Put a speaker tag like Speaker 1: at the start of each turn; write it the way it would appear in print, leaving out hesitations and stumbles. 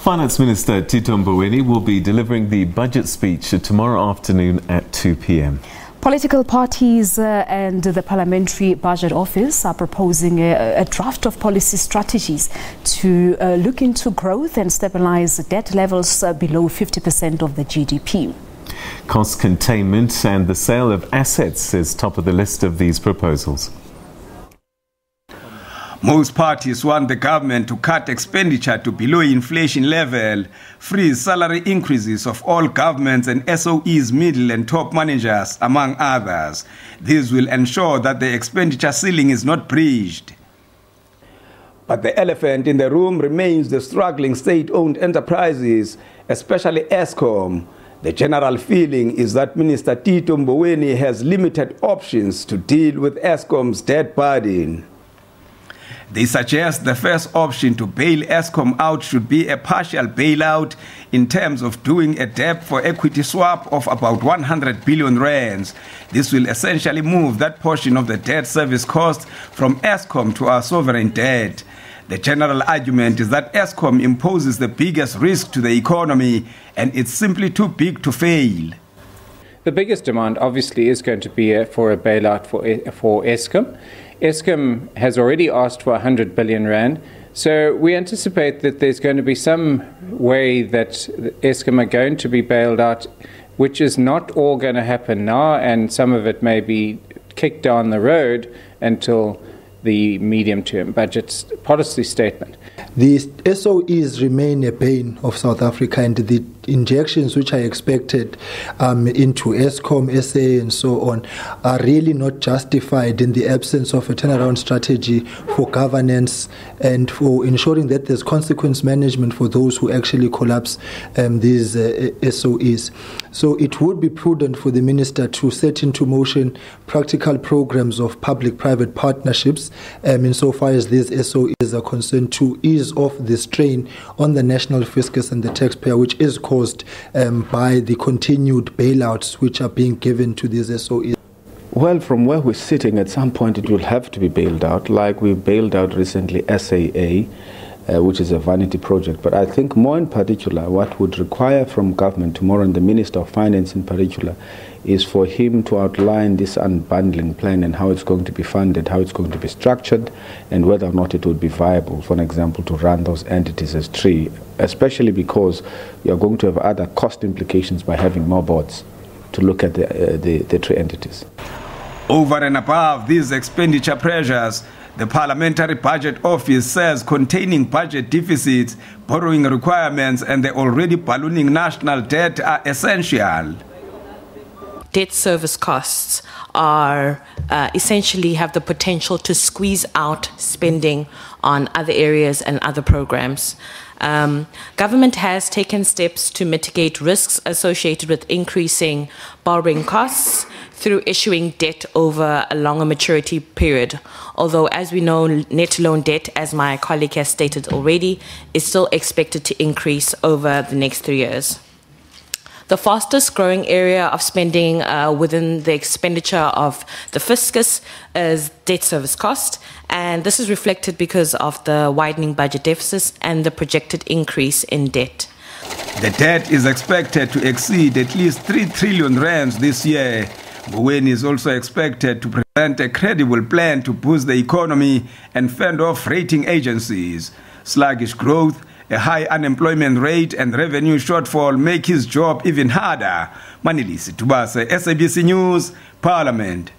Speaker 1: Finance Minister Tito Mboweni will be delivering the budget speech tomorrow afternoon at 2 p.m.
Speaker 2: Political parties and the Parliamentary Budget Office are proposing a draft of policy strategies to look into growth and stabilise debt levels below 50% of the GDP.
Speaker 1: Cost containment and the sale of assets is top of the list of these proposals.
Speaker 3: Most parties want the government to cut expenditure to below inflation level, freeze salary increases of all governments and SOEs, middle and top managers, among others. This will ensure that the expenditure ceiling is not breached. But the elephant in the room remains the struggling state-owned enterprises, especially Eskom. The general feeling is that Minister Tito Mboweni has limited options to deal with Eskom's debt burden. They suggest the first option to bail Eskom out should be a partial bailout in terms of doing a debt for equity swap of about 100 billion rands. This will essentially move that portion of the debt service cost from Eskom to our sovereign debt. The general argument is that Eskom imposes the biggest risk to the economy and it's simply too big to fail.
Speaker 4: The biggest demand obviously is going to be for a bailout for Eskom. Eskom has already asked for 100 billion rand, so we anticipate that there's going to be some way that Eskom are going to be bailed out, which is not all going to happen now, and some of it may be kicked down the road until the medium-term budget policy statement.
Speaker 5: The SOEs remain a bane of South Africa, and the injections which are expected into Eskom, SA and so on are really not justified in the absence of a turnaround strategy for governance and for ensuring that there's consequence management for those who actually collapse these SOEs. So it would be prudent for the minister to set into motion practical programs of public-private partnerships insofar as these SOEs are concerned, to ease off the strain on the national fiscus and the taxpayer, which is caused by the continued bailouts which are being given to these SOEs.
Speaker 6: Well, from where we're sitting, at some point it will have to be bailed out, like we bailed out recently SAA, which is a vanity project. But I think more in particular, what would require from government tomorrow, and the Minister of Finance in particular, is for him to outline this unbundling plan and how it's going to be funded, how it's going to be structured, and whether or not it would be viable, for example, to run those entities as three, especially because you are going to have other cost implications by having more boards to look at the three entities.
Speaker 3: Over and above these expenditure pressures, the Parliamentary Budget Office says containing budget deficits, borrowing requirements, and the already ballooning national debt are essential.
Speaker 7: Debt service costs are essentially have the potential to squeeze out spending on other areas and other programs. Government has taken steps to mitigate risks associated with increasing borrowing costs through issuing debt over a longer maturity period. Although, as we know, net loan debt, as my colleague has stated already, is still expected to increase over the next 3 years. The fastest growing area of spending within the expenditure of the fiscus is debt service cost, and this is reflected because of the widening budget deficits and the projected increase in debt.
Speaker 3: The debt is expected to exceed at least 3 trillion rands this year. Mboweni is also expected to present a credible plan to boost the economy and fend off rating agencies. Sluggish growth, a high unemployment rate and revenue shortfall make his job even harder. Manilisi Tubase, SABC News, Parliament.